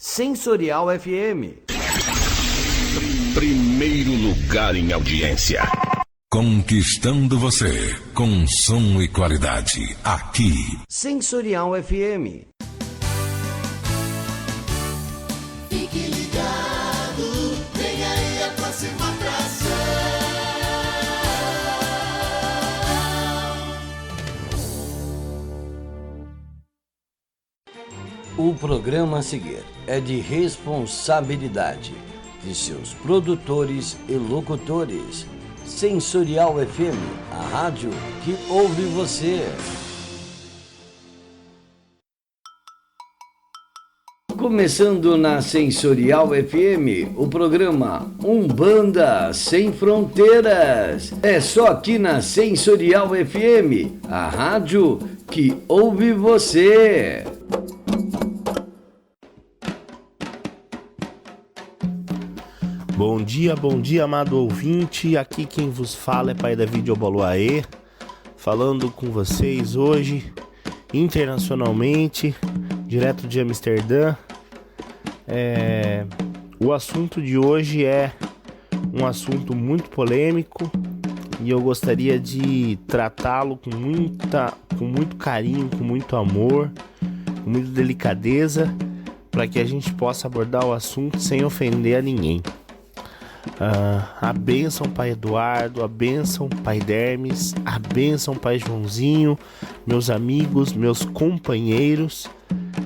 Sensorial FM. Primeiro lugar em audiência. Conquistando você com som e qualidade. Aqui. Sensorial FM. Fique ligado, vem aí a próxima atração. O programa a seguir é de responsabilidade de seus produtores e locutores. Sensorial FM, a rádio que ouve você. Começando na Sensorial FM, o programa Umbanda Sem Fronteiras. É só aqui na Sensorial FM, a rádio que ouve você. Bom dia, amado ouvinte. Aqui quem vos fala é Pai David Obaloaê, falando com vocês hoje, internacionalmente, direto de Amsterdã. O assunto de hoje é um assunto muito polêmico e eu gostaria de tratá-lo com muito carinho, com muito amor, com muita delicadeza, para que a gente possa abordar o assunto sem ofender a ninguém. A bênção Pai Eduardo, a bênção Pai Dermes, a bênção Pai Joãozinho, meus amigos, meus companheiros.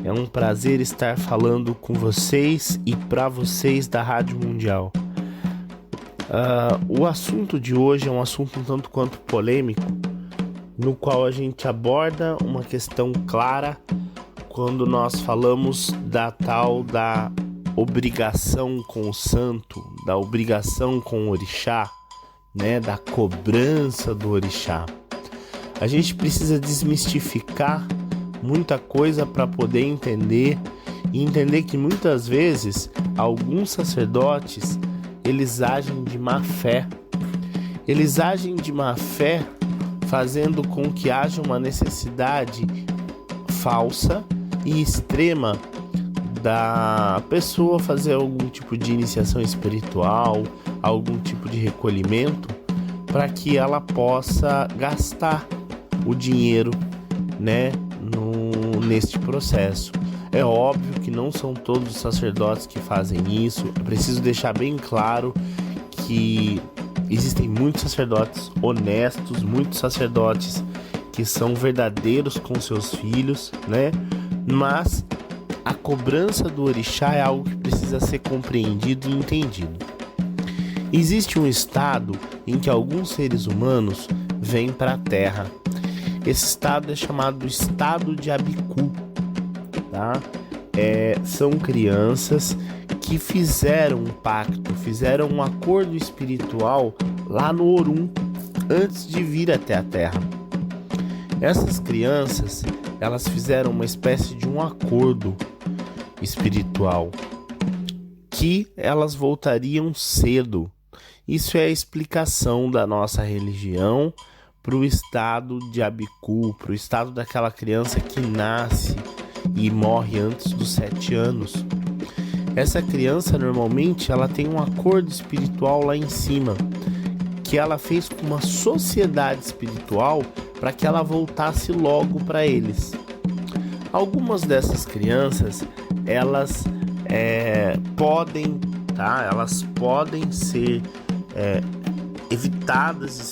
É um prazer estar falando com vocês e para vocês da Rádio Mundial. O assunto de hoje é um assunto um tanto quanto polêmico, no qual a gente aborda uma questão clara quando nós falamos da tal da obrigação com o santo, da obrigação com o orixá, né, da cobrança do orixá. A gente precisa desmistificar muita coisa para poder entender que muitas vezes alguns sacerdotes, eles agem de má fé. Eles agem de má fé fazendo com que haja uma necessidade falsa e extrema da pessoa fazer algum tipo de iniciação espiritual, algum tipo de recolhimento, para que ela possa gastar o dinheiro, né, neste processo. É óbvio que não são todos os sacerdotes que fazem isso. Eu preciso deixar bem claro que existem muitos sacerdotes honestos, muitos sacerdotes que são verdadeiros com seus filhos, né? Mas a cobrança do orixá é algo que precisa ser compreendido e entendido. Existe um estado em que alguns seres humanos vêm para a Terra. Esse estado é chamado estado de Abiku, tá? São crianças que fizeram um pacto, fizeram um acordo espiritual lá no Orum, antes de vir até a Terra. Essas crianças, elas fizeram uma espécie de um acordo espiritual, que elas voltariam cedo. Isso é a explicação da nossa religião para o estado de Abiku, para o estado daquela criança que nasce e morre antes dos 7 anos. Essa criança normalmente ela tem um acordo espiritual lá em cima, que ela fez com uma sociedade espiritual para que ela voltasse logo para eles. Algumas dessas crianças, elas podem ser evitadas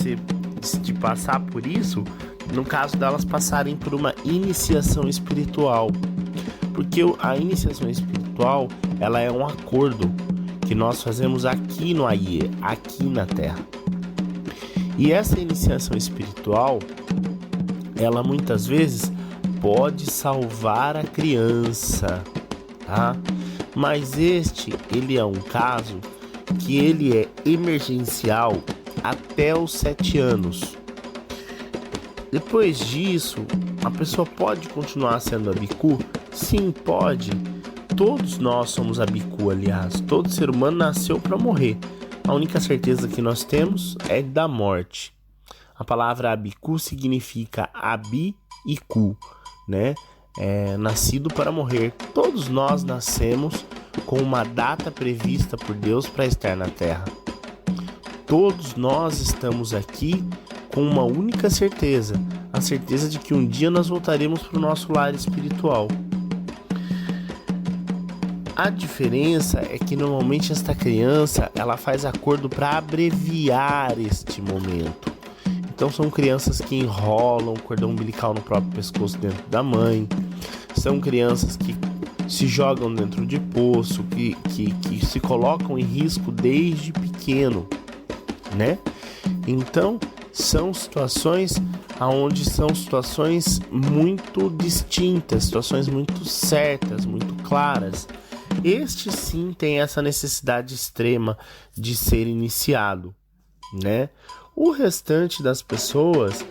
de passar por isso, no caso delas passarem por uma iniciação espiritual, porque a iniciação espiritual ela é um acordo que nós fazemos aqui no Aie, aqui na Terra. E essa iniciação espiritual, ela muitas vezes pode salvar a criança, tá? Mas ele é um caso que ele é emergencial até os 7 anos. Depois disso, a pessoa pode continuar sendo Abiku? Sim, pode. Todos nós somos Abiku, aliás. Todo ser humano nasceu para morrer. A única certeza que nós temos é da morte. A palavra Abiku significa Abi e Ku, né? Nascido para morrer. Todos nós nascemos com uma data prevista por Deus para estar na Terra. Todos nós estamos aqui com uma única certeza, a certeza de que um dia nós voltaremos para o nosso lar espiritual. A diferença é que normalmente esta criança ela faz acordo para abreviar este momento. Então são crianças que enrolam o cordão umbilical no próprio pescoço dentro da mãe, são crianças que se jogam dentro de poço, que se colocam em risco desde pequeno, né? Então são situações onde são situações muito distintas, situações muito certas, muito claras. Este sim tem essa necessidade extrema de ser iniciado, né? O restante das pessoas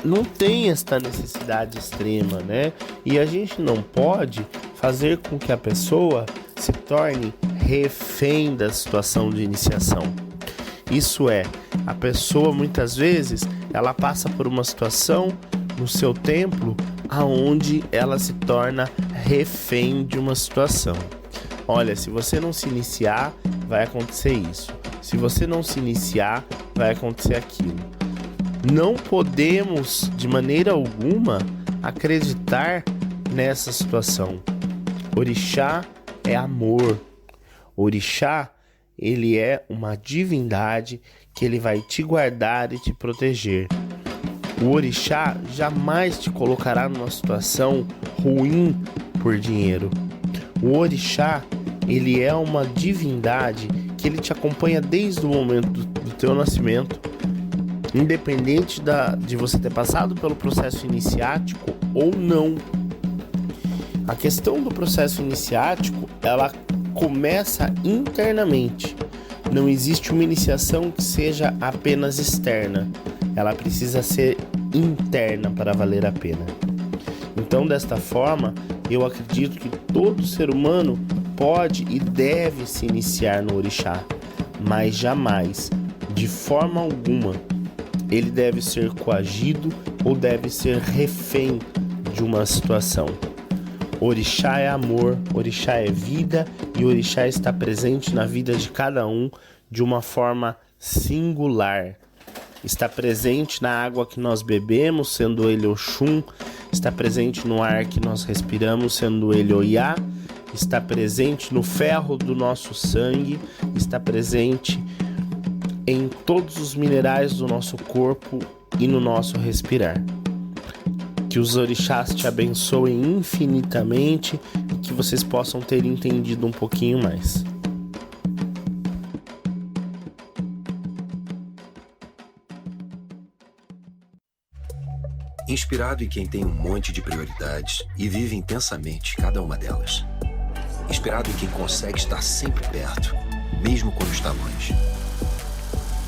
não tem esta necessidade extrema, né? E a gente não pode fazer com que a pessoa se torne refém da situação de iniciação. Isso é, a pessoa muitas vezes ela passa por uma situação no seu templo aonde ela se torna refém de uma situação. Olha, se você não se iniciar, vai acontecer isso. Se você não se iniciar, vai acontecer aquilo. Não podemos, de maneira alguma, acreditar nessa situação. Orixá é amor. Orixá, ele é uma divindade que ele vai te guardar e te proteger. O orixá jamais te colocará numa situação ruim por dinheiro. O orixá, ele é uma divindade que ele te acompanha desde o momento do teu nascimento, independente de você ter passado pelo processo iniciático ou não. A questão do processo iniciático, ela começa internamente. Não existe uma iniciação que seja apenas externa. Ela precisa ser interna para valer a pena. Então, desta forma, eu acredito que todo ser humano pode e deve se iniciar no orixá, mas jamais, de forma alguma, ele deve ser coagido ou deve ser refém de uma situação. Orixá é amor, orixá é vida e orixá está presente na vida de cada um de uma forma singular. Está presente na água que nós bebemos, sendo ele Oxum, está presente no ar que nós respiramos, sendo ele Oiá, está presente no ferro do nosso sangue, está presente em todos os minerais do nosso corpo e no nosso respirar. Que os orixás te abençoem infinitamente e que vocês possam ter entendido um pouquinho mais. Inspirado em quem tem um monte de prioridades e vive intensamente cada uma delas. Inspirado em quem consegue estar sempre perto, mesmo quando está longe.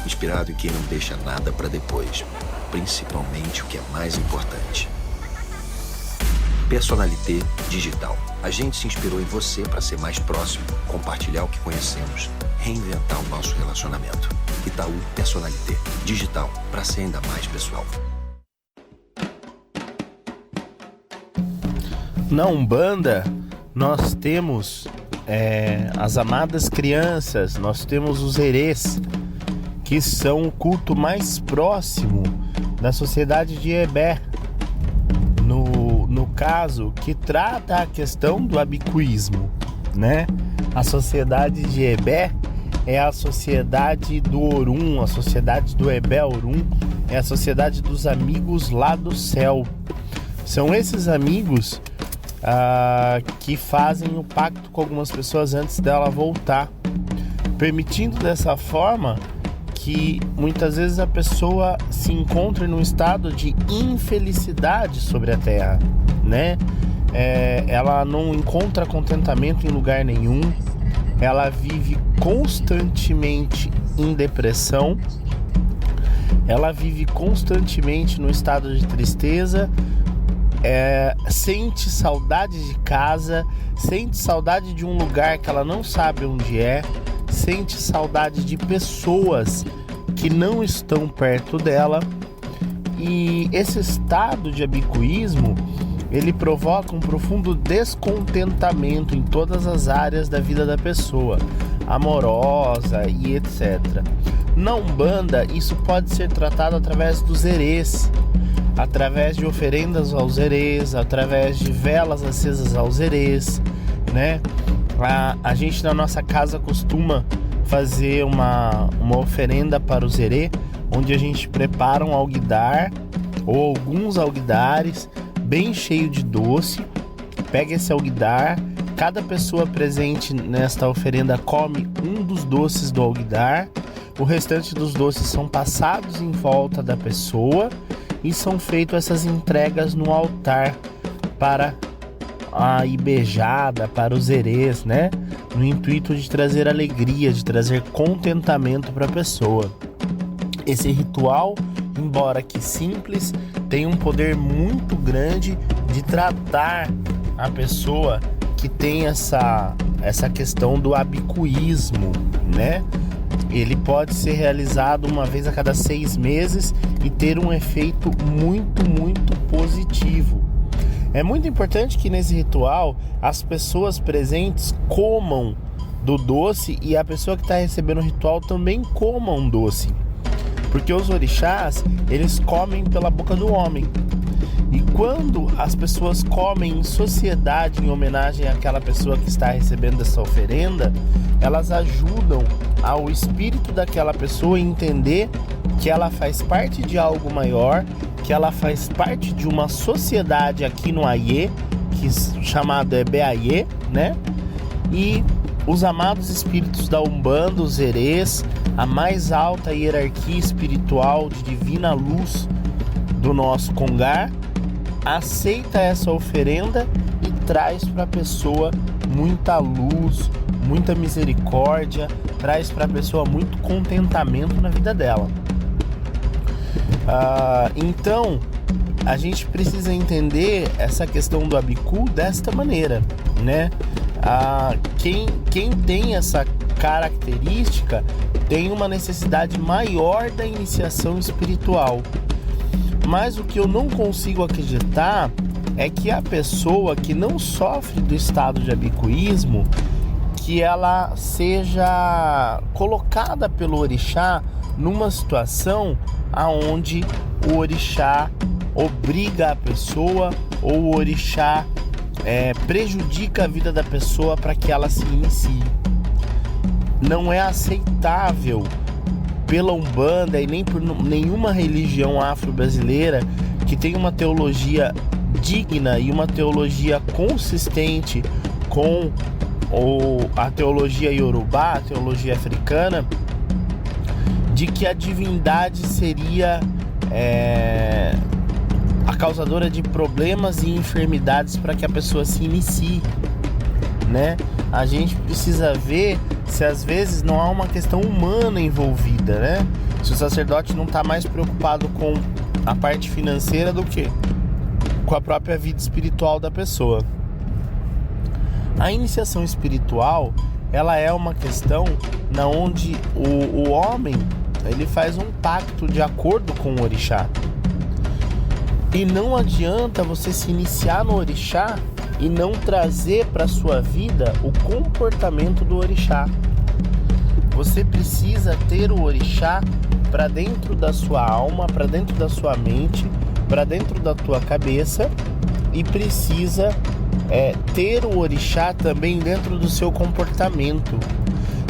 Inspirado em quem não deixa nada para depois, principalmente o que é mais importante. Personalité Digital. A gente se inspirou em você para ser mais próximo, compartilhar o que conhecemos, reinventar o nosso relacionamento. Itaú Personalité Digital, para ser ainda mais pessoal. Na Umbanda, nós temos as amadas crianças, nós temos os herês, que são o culto mais próximo da sociedade de Ebé, no caso, que trata a questão do abicuísmo, né? A sociedade de Ebé é a sociedade do Orum, a sociedade do Ebé Orum, é a sociedade dos amigos lá do céu. São esses amigos que fazem o pacto com algumas pessoas antes dela voltar, permitindo dessa forma que muitas vezes a pessoa se encontre num estado de infelicidade sobre a Terra, né? Ela não encontra contentamento em lugar nenhum, ela vive constantemente em depressão, ela vive constantemente no estado de tristeza, sente saudade de casa, sente saudade de um lugar que ela não sabe onde é, sente saudade de pessoas que não estão perto dela. E esse estado de abicuísmo, ele provoca um profundo descontentamento em todas as áreas da vida da pessoa, amorosa e etc. Na Umbanda, isso pode ser tratado através dos herês, através de oferendas aos herês, através de velas acesas aos herês, né? A gente na nossa casa costuma fazer uma oferenda para os herês, onde a gente prepara um alguidar ou alguns alguidares bem cheio de doce, pega esse alguidar, cada pessoa presente nesta oferenda come um dos doces do alguidar, o restante dos doces são passados em volta da pessoa e são feitas essas entregas no altar para a ibejada, para os herês, né? No intuito de trazer alegria, de trazer contentamento para a pessoa. Esse ritual, embora que simples, tem um poder muito grande de tratar a pessoa que tem essa questão do abicuísmo, né? Ele pode ser realizado uma vez a cada 6 meses e ter um efeito muito, muito positivo. É muito importante que nesse ritual as pessoas presentes comam do doce e a pessoa que está recebendo o ritual também coma um doce. Porque os orixás, eles comem pela boca do homem. E quando as pessoas comem em sociedade, em homenagem àquela pessoa que está recebendo essa oferenda, elas ajudam ao espírito daquela pessoa a entender que ela faz parte de algo maior, que ela faz parte de uma sociedade aqui no Aie, que chamado é Beaie, né? E os amados espíritos da Umbanda, os herês, a mais alta hierarquia espiritual de divina luz do nosso Congar, aceita essa oferenda e traz para a pessoa muita luz, muita misericórdia, traz para a pessoa muito contentamento na vida dela. Então, a gente precisa entender essa questão do Abiku desta maneira, né? Quem tem essa característica tem uma necessidade maior da iniciação espiritual. Mas o que eu não consigo acreditar é que a pessoa que não sofre do estado de abicuísmo, que ela seja colocada pelo orixá numa situação aonde o orixá obriga a pessoa ou o orixá prejudica a vida da pessoa para que ela se inicie. Não é aceitável pela Umbanda e nem por nenhuma religião afro-brasileira que tem uma teologia digna e uma teologia consistente com a teologia iorubá, a teologia africana, de que a divindade seria a causadora de problemas e enfermidades para que a pessoa se inicie, né? A gente precisa ver se às vezes não há uma questão humana envolvida, né? Se o sacerdote não está mais preocupado com a parte financeira do que com a própria vida espiritual da pessoa. A iniciação espiritual, ela é uma questão na onde o homem, ele faz um pacto de acordo com o orixá. E não adianta você se iniciar no orixá e não trazer para sua vida o comportamento do orixá. Você precisa ter o orixá para dentro da sua alma, para dentro da sua mente, para dentro da tua cabeça, e precisa ter o orixá também dentro do seu comportamento.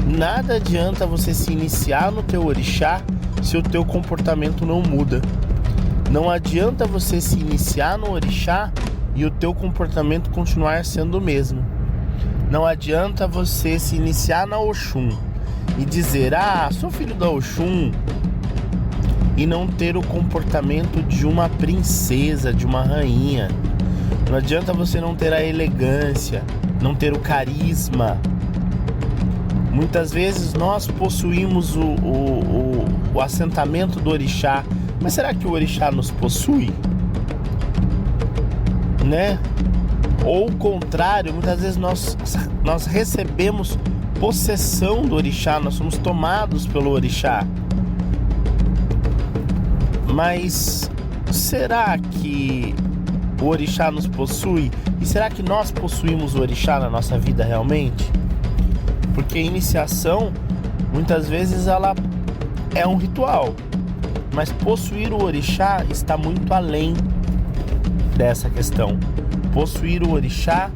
Nada adianta você se iniciar no teu orixá se o teu comportamento não muda. Não adianta você se iniciar no orixá e o teu comportamento continuar sendo o mesmo. Não adianta você se iniciar na Oxum e dizer, sou filho da Oxum, e não ter o comportamento de uma princesa, de uma rainha. Não adianta você não ter a elegância, não ter o carisma. Muitas vezes nós possuímos o assentamento do orixá, mas será que o orixá nos possui? Né? Ou o contrário, muitas vezes nós recebemos possessão do orixá, nós somos tomados pelo orixá. Mas será que O orixá nos possui? E será que nós possuímos o orixá na nossa vida realmente? Porque a iniciação, muitas vezes, ela é um ritual. Mas possuir o orixá está muito além dessa questão. Possuir o orixá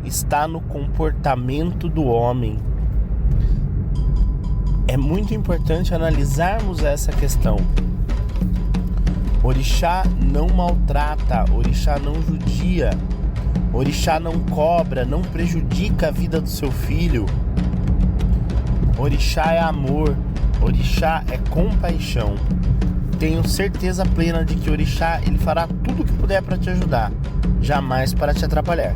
está no comportamento do homem. É muito importante analisarmos essa questão. Orixá não maltrata, orixá não judia, orixá não cobra, não prejudica a vida do seu filho. Orixá é amor, orixá é compaixão. Tenho certeza plena de que orixá ele fará tudo o que puder para te ajudar, jamais para te atrapalhar.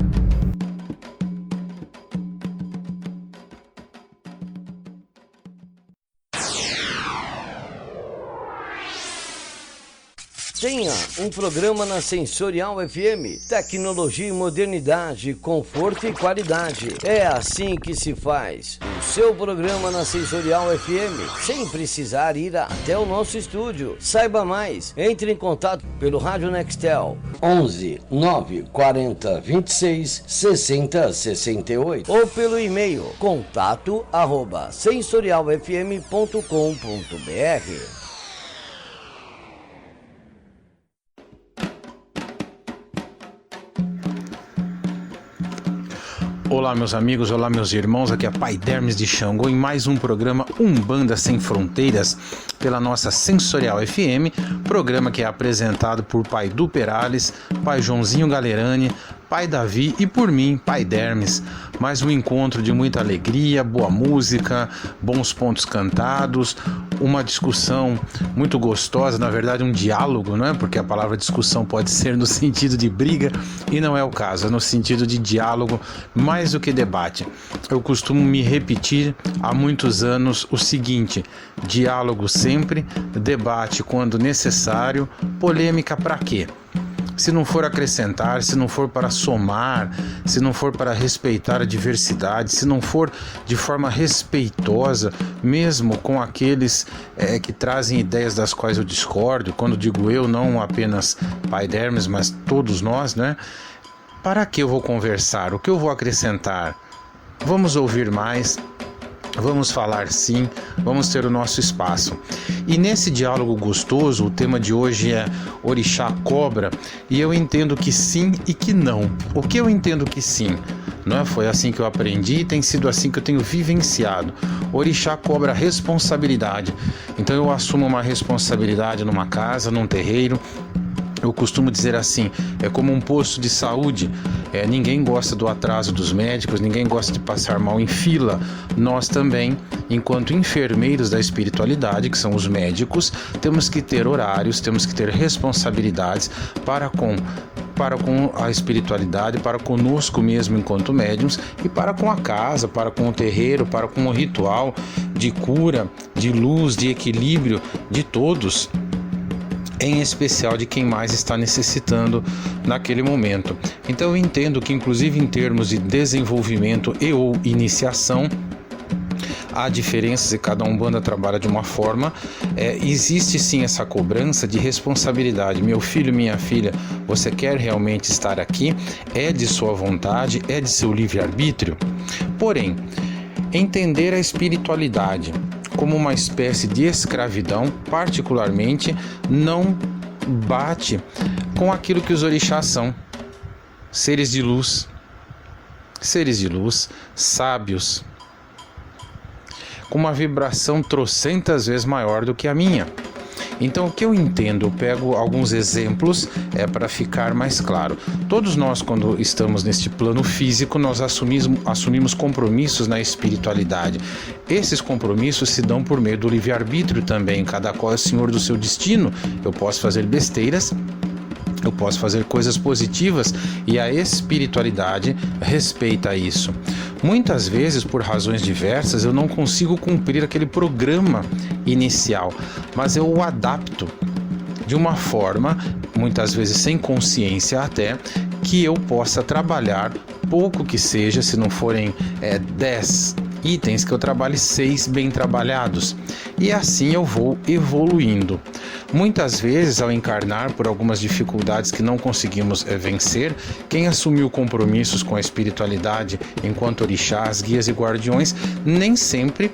Tenha um programa na Sensorial FM. Tecnologia e modernidade, conforto e qualidade. É assim que se faz. O seu programa na Sensorial FM, sem precisar ir até o nosso estúdio. Saiba mais. Entre em contato pelo Rádio Nextel 11 940 26 60 68 ou pelo e-mail contato@sensorialfm.com.br. Olá meus amigos, olá meus irmãos, aqui é Pai Dermes de Xangô em mais um programa Umbanda Sem Fronteiras pela nossa Sensorial FM, programa que é apresentado por Pai Du Perales, Pai Joãozinho Galerani, Pai Davi e por mim, Pai Dermes. Mais um encontro de muita alegria, boa música, bons pontos cantados, uma discussão muito gostosa, na verdade um diálogo, não é? Porque a palavra discussão pode ser no sentido de briga e não é o caso, é no sentido de diálogo mais do que debate. Eu costumo me repetir há muitos anos o seguinte: diálogo sempre, debate quando necessário, polêmica para quê? Se não for acrescentar, se não for para somar, se não for para respeitar a diversidade, se não for de forma respeitosa, mesmo com aqueles que trazem ideias das quais eu discordo, quando digo eu, não apenas Pai Dermes, mas todos nós, né? Para que eu vou conversar? O que eu vou acrescentar? Vamos ouvir mais. Vamos falar sim, vamos ter o nosso espaço. E nesse diálogo gostoso, o tema de hoje é Orixá Cobra, e eu entendo que sim e que não. O que eu entendo que sim? Não é? Foi assim que eu aprendi e tem sido assim que eu tenho vivenciado. Orixá cobra responsabilidade. Então eu assumo uma responsabilidade numa casa, num terreiro. Eu costumo dizer assim, é como um posto de saúde, ninguém gosta do atraso dos médicos, ninguém gosta de passar mal em fila. Nós também, enquanto enfermeiros da espiritualidade, que são os médicos, temos que ter horários, temos que ter responsabilidades para com a espiritualidade, para conosco mesmo enquanto médiuns e para com a casa, para com o terreiro, para com o ritual de cura, de luz, de equilíbrio de todos, em especial de quem mais está necessitando naquele momento. Então eu entendo que, inclusive em termos de desenvolvimento e ou iniciação, há diferenças e cada umbanda trabalha de uma forma. Existe sim essa cobrança de responsabilidade. Meu filho, minha filha, você quer realmente estar aqui? É de sua vontade? É de seu livre-arbítrio? Porém, entender a espiritualidade como uma espécie de escravidão, particularmente, não bate com aquilo que os orixás são: seres de luz, sábios, com uma vibração trocentas vezes maior do que a minha. Então, o que eu entendo, eu pego alguns exemplos para ficar mais claro. Todos nós, quando estamos neste plano físico, nós assumimos compromissos na espiritualidade. Esses compromissos se dão por meio do livre-arbítrio também. Cada qual é senhor do seu destino. Eu posso fazer besteiras, eu posso fazer coisas positivas, e a espiritualidade respeita isso. Muitas vezes, por razões diversas, eu não consigo cumprir aquele programa inicial, mas eu o adapto de uma forma, muitas vezes sem consciência até, que eu possa trabalhar, pouco que seja, se não forem 10 itens que eu trabalhe 6 bem trabalhados. E assim eu vou evoluindo. Muitas vezes, ao encarnar por algumas dificuldades que não conseguimos vencer, quem assumiu compromissos com a espiritualidade enquanto orixás, guias e guardiões, nem sempre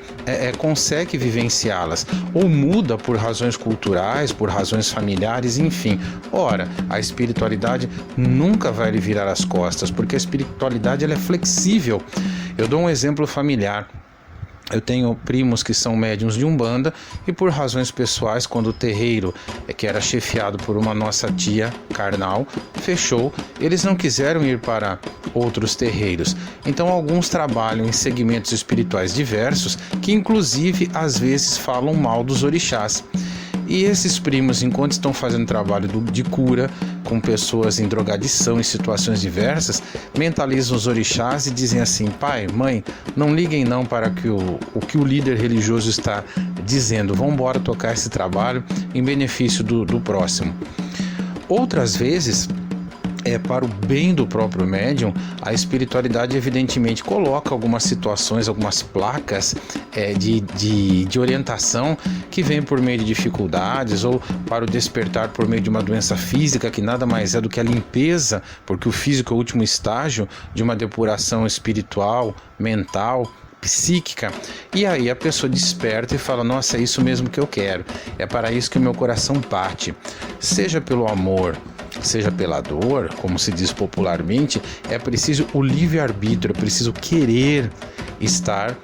consegue vivenciá-las, ou muda por razões culturais, por razões familiares, enfim. Ora, a espiritualidade nunca vai lhe virar as costas, porque a espiritualidade ela é flexível. Eu dou um exemplo familiar. Eu tenho primos que são médiuns de Umbanda e por razões pessoais, quando o terreiro, que era chefiado por uma nossa tia carnal, fechou, eles não quiseram ir para outros terreiros. Então alguns trabalham em segmentos espirituais diversos que inclusive às vezes falam mal dos orixás. E esses primos, enquanto estão fazendo trabalho de cura com pessoas em drogadição, em situações diversas, mentalizam os orixás e dizem assim: pai, mãe, não liguem não para o que o líder religioso está dizendo, vamos embora tocar esse trabalho em benefício do próximo. Outras vezes, para o bem do próprio médium, a espiritualidade evidentemente coloca algumas situações, algumas placas de orientação que vem por meio de dificuldades ou para o despertar por meio de uma doença física que nada mais é do que a limpeza, porque o físico é o último estágio de uma depuração espiritual, mental, psíquica, e aí a pessoa desperta e fala: nossa, é isso mesmo que eu quero, é para isso que o meu coração bate, seja pelo amor, seja pela dor, como se diz popularmente. É preciso o livre-arbítrio, é preciso querer estar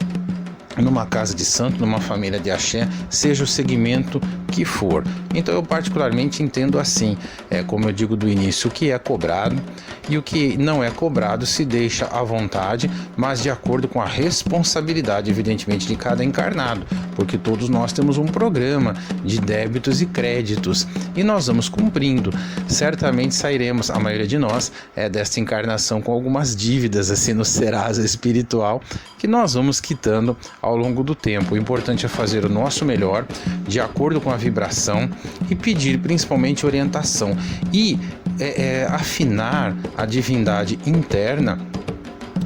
numa casa de santo, numa família de axé, seja o segmento que for. Então eu particularmente entendo assim, como eu digo do início, o que é cobrado e o que não é cobrado se deixa à vontade, mas de acordo com a responsabilidade, evidentemente, de cada encarnado, porque todos nós temos um programa de débitos e créditos e nós vamos cumprindo. Certamente sairemos, a maioria de nós, desta encarnação com algumas dívidas assim no Serasa espiritual que nós vamos quitando ao longo do tempo. O importante é fazer o nosso melhor de acordo com a vibração e pedir principalmente orientação e afinar a divindade interna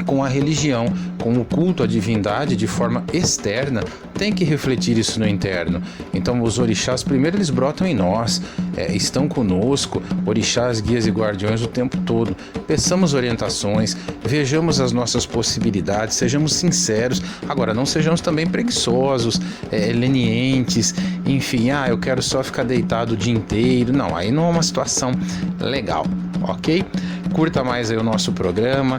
com a religião, com o culto à divindade de forma externa, tem que refletir isso no interno. Então os orixás, primeiro, eles brotam em nós, estão conosco, orixás, guias e guardiões o tempo todo. Peçamos orientações, vejamos as nossas possibilidades, sejamos sinceros. Agora, não sejamos também preguiçosos, lenientes, enfim, eu quero só ficar deitado o dia inteiro. Não, aí não é uma situação legal, ok? Curta mais aí o nosso programa,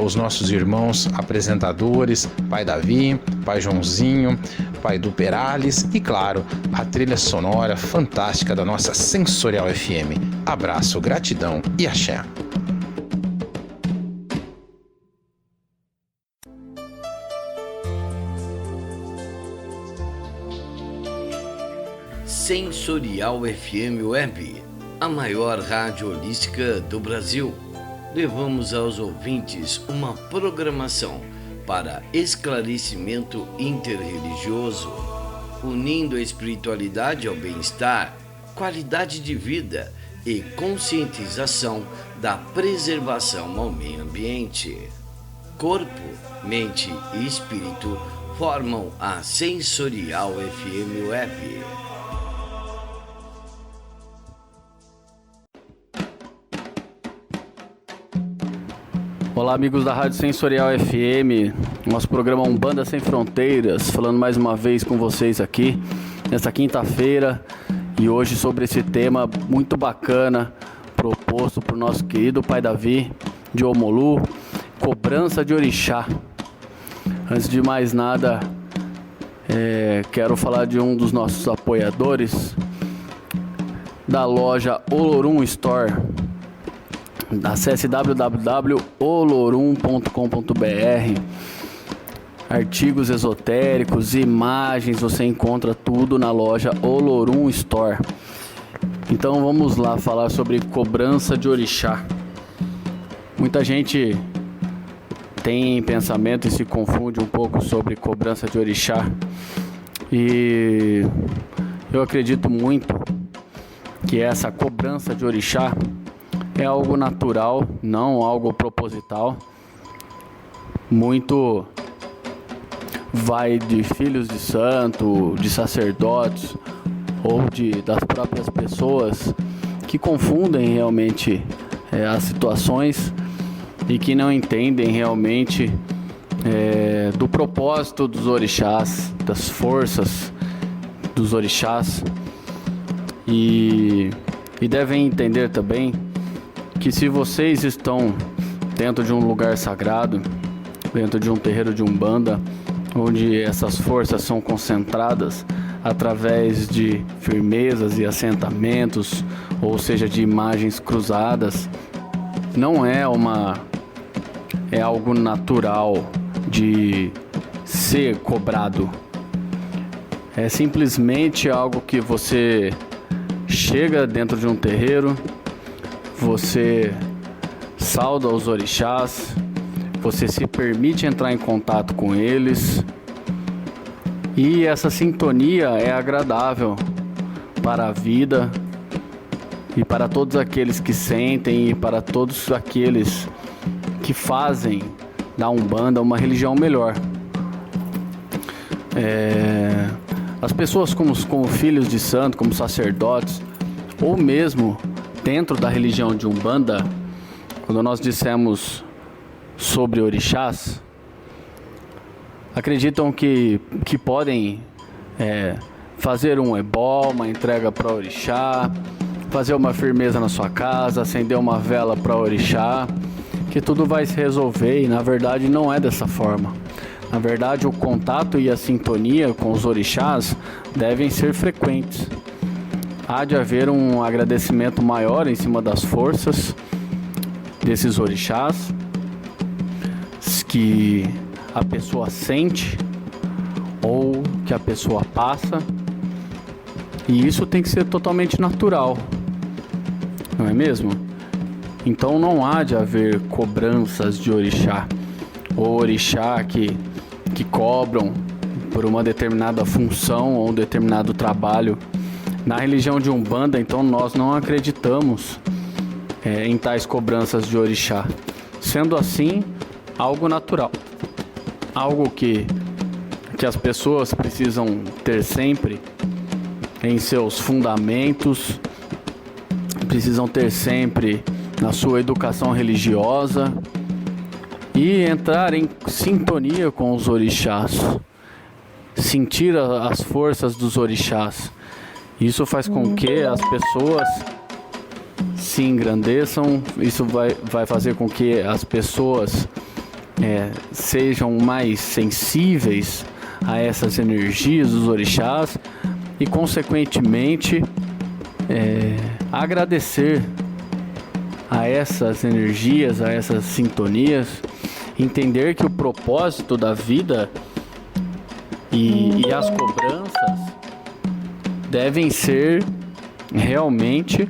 os nossos irmãos apresentadores, Pai Davi, Pai Joãozinho, Pai do Perales e, claro, a trilha sonora fantástica da nossa Sensorial FM. Abraço, gratidão e axé. Sensorial FM Web, a maior rádio holística do Brasil. Levamos aos ouvintes uma programação para esclarecimento interreligioso, unindo a espiritualidade ao bem-estar, qualidade de vida e conscientização da preservação ao meio ambiente. Corpo, mente e espírito formam a Sensorial FM Web. Olá, amigos da Rádio Sensorial FM, nosso programa Umbanda Sem Fronteiras, falando mais uma vez com vocês aqui, nesta quinta-feira, e hoje sobre esse tema muito bacana, proposto por nosso querido Pai Davi, de Omolu, cobrança de orixá. Antes de mais nada, quero falar de um dos nossos apoiadores, da loja Olorum Store. Acesse www.olorum.com.br. Artigos esotéricos, imagens, você encontra tudo na loja Olorum Store. Então vamos lá falar sobre cobrança de orixá. Muita gente tem pensamento e se confunde um pouco sobre cobrança de orixá. E eu acredito muito que essa cobrança de orixá é algo natural, não algo proposital, muito vai de filhos de santo, de sacerdotes ou das próprias pessoas que confundem realmente as situações e que não entendem realmente do propósito dos orixás, das forças dos orixás, e devem entender também que se vocês estão dentro de um lugar sagrado, dentro de um terreiro de Umbanda, onde essas forças são concentradas através de firmezas e assentamentos, ou seja, de imagens cruzadas, não é algo natural de ser cobrado. É simplesmente algo que você chega dentro de um terreiro, você sauda os orixás, você se permite entrar em contato com eles, e essa sintonia é agradável para a vida e para todos aqueles que sentem e para todos aqueles que fazem da Umbanda uma religião melhor. As pessoas como filhos de santo, como sacerdotes, ou mesmo dentro da religião de Umbanda, quando nós dissemos sobre orixás, acreditam que podem fazer um ebó, uma entrega para orixá, fazer uma firmeza na sua casa, acender uma vela para orixá, que tudo vai se resolver, e na verdade não é dessa forma. Na verdade, o contato e a sintonia com os orixás devem ser frequentes. Há de haver um agradecimento maior em cima das forças desses orixás que a pessoa sente ou que a pessoa passa, e isso tem que ser totalmente natural, não é mesmo? Então não há de haver cobranças de orixá, ou orixá que cobram por uma determinada função ou um determinado trabalho. Na religião de Umbanda, então, nós não acreditamos em tais cobranças de orixá, sendo assim algo natural, algo que as pessoas precisam ter sempre em seus fundamentos, precisam ter sempre na sua educação religiosa, e entrar em sintonia com os orixás, sentir as forças dos orixás. Isso faz com que as pessoas se engrandeçam, isso vai fazer com que as pessoas sejam mais sensíveis a essas energias dos orixás e, consequentemente, agradecer a essas energias, a essas sintonias, entender que o propósito da vida e as cobranças devem ser realmente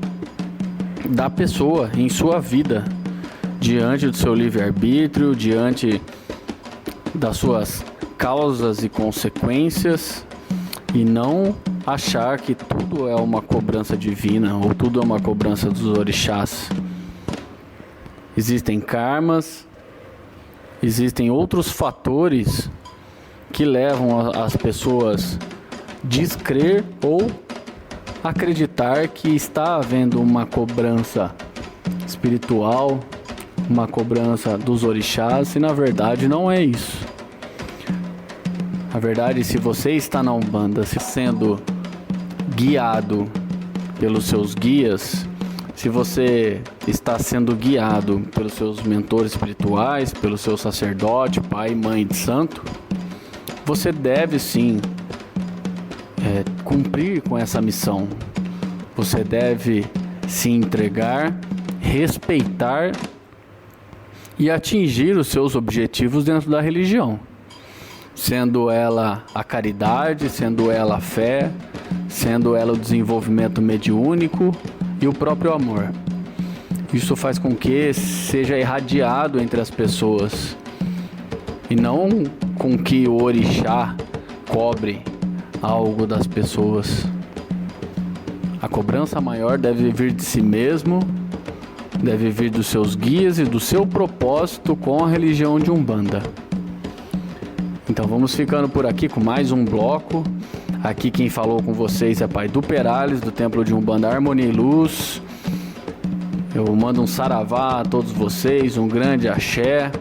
da pessoa em sua vida, diante do seu livre-arbítrio, diante das suas causas e consequências, e não achar que tudo é uma cobrança divina ou tudo é uma cobrança dos orixás. Existem karmas, existem outros fatores que levam as pessoas a descrer ou acreditar que está havendo uma cobrança espiritual, uma cobrança dos orixás, e na verdade não é isso. Na verdade, se você está na Umbanda sendo guiado pelos seus guias, se você está sendo guiado pelos seus mentores espirituais, pelo seu sacerdote, pai, mãe de santo, você deve sim cumprir com essa missão. Você deve se entregar, respeitar e atingir os seus objetivos dentro da religião, sendo ela a caridade, sendo ela a fé, sendo ela o desenvolvimento mediúnico e o próprio amor. Isso faz com que seja irradiado entre as pessoas, e não com que o orixá cobre algo das pessoas. A cobrança maior deve vir de si mesmo, deve vir dos seus guias e do seu propósito com a religião de Umbanda. Então vamos ficando por aqui com mais um bloco. Aqui quem falou com vocês é Pai do Perales, do Templo de Umbanda Harmonia e Luz. Eu mando um saravá a todos vocês, um grande axé.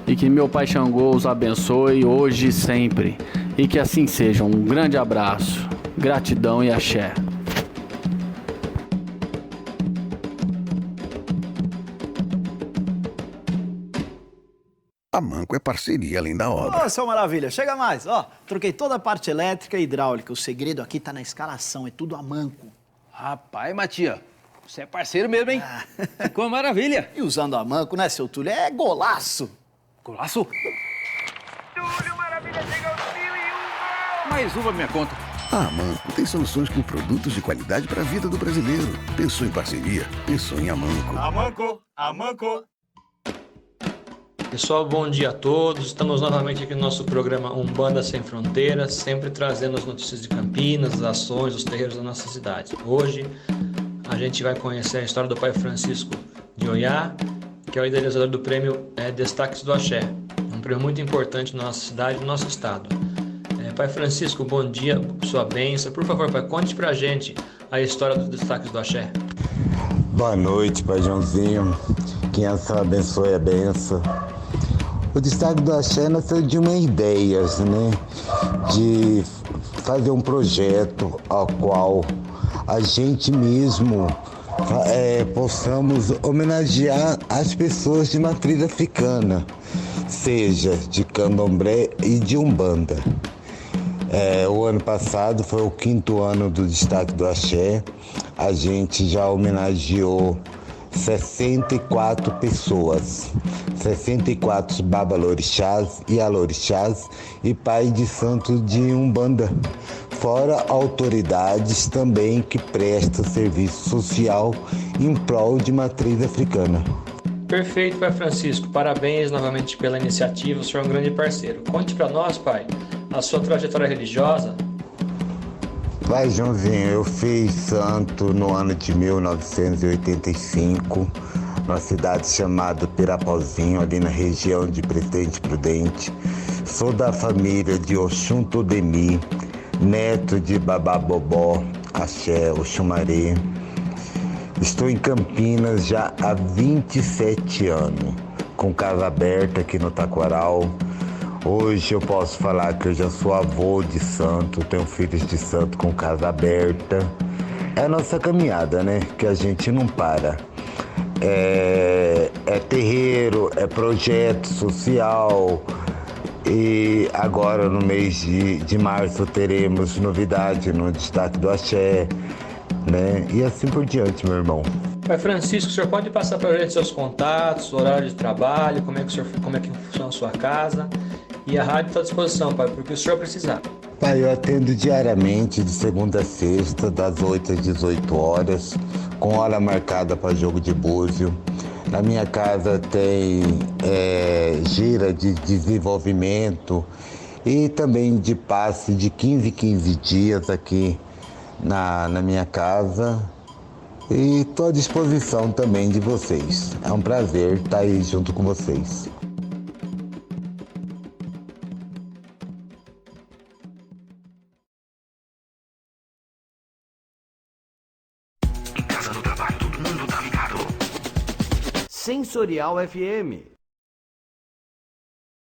E que meu Pai Xangô os abençoe hoje e sempre. E que assim seja. Um grande abraço, gratidão e axé. A Manco é parceria além da obra. Ô, seu Maravilha, chega mais. Ó, troquei toda a parte elétrica e hidráulica. O segredo aqui tá na escalação, é tudo a Manco. Rapaz, Matia, você é parceiro mesmo, hein? Ficou uma maravilha. E usando a Manco, né, seu Túlio? É golaço. Golaço? Túlio Maravilha chega aos 1001 Mais uma minha conta. A Manco tem soluções com produtos de qualidade para a vida do brasileiro. Pensou em parceria? Pensou em Amanco. Amanco, Amanco. Pessoal, bom dia a todos. Estamos novamente aqui no nosso programa Umbanda Sem Fronteiras, sempre trazendo as notícias de Campinas, as ações, os terreiros da nossa cidade. Hoje a gente vai conhecer a história do Pai Francisco de Oiá, que é o idealizador do prêmio Destaques do Axé, um prêmio muito importante na nossa cidade e no nosso estado. Pai Francisco, bom dia, sua bênção. Por favor, Pai, conte pra gente a história dos Destaques do Axé. Boa noite, Pai Joãozinho. Que essa abençoe a benção. O Destaque do Axé nasceu de uma ideia, né? De fazer um projeto ao qual a gente mesmo possamos homenagear as pessoas de matriz africana, seja de candomblé e de umbanda. O ano passado foi o 5º ano do Destaque do Axé. A gente já homenageou 64 pessoas, 64 babalorixás e alorixás e pai de santo de Umbanda, fora autoridades também que prestam serviço social em prol de matriz africana. Perfeito, Pai Francisco. Parabéns novamente pela iniciativa, o senhor é um grande parceiro. Conte para nós, Pai, a sua trajetória religiosa. Pai Joãozinho, eu fiz santo no ano de 1985, numa cidade chamada Pirapozinho, ali na região de Presidente Prudente. Sou da família de Oxum Todemi, neto de Babá Bobó, Axé, Oxumaré. Estou em Campinas já há 27 anos, com casa aberta aqui no Taquaral. Hoje eu posso falar que eu já sou avô de santo, tenho filhos de santo com casa aberta. É a nossa caminhada, né? Que a gente não para. É terreiro, é projeto social. E agora no mês de março teremos novidade no Destaque do Axé, né? E assim por diante, meu irmão. Pai Francisco, o senhor pode passar para a gente seus contatos, horário de trabalho, como é que funciona a sua casa? E a rádio está à disposição, Pai, porque o senhor precisar. Pai, eu atendo diariamente, de segunda a sexta, das 8 às 18 horas, com hora marcada para jogo de búzio. Na minha casa tem gira de desenvolvimento e também de passe de 15 em 15 dias aqui na minha casa. E estou à disposição também de vocês. É um prazer estar aí junto com vocês. Sensorial FM.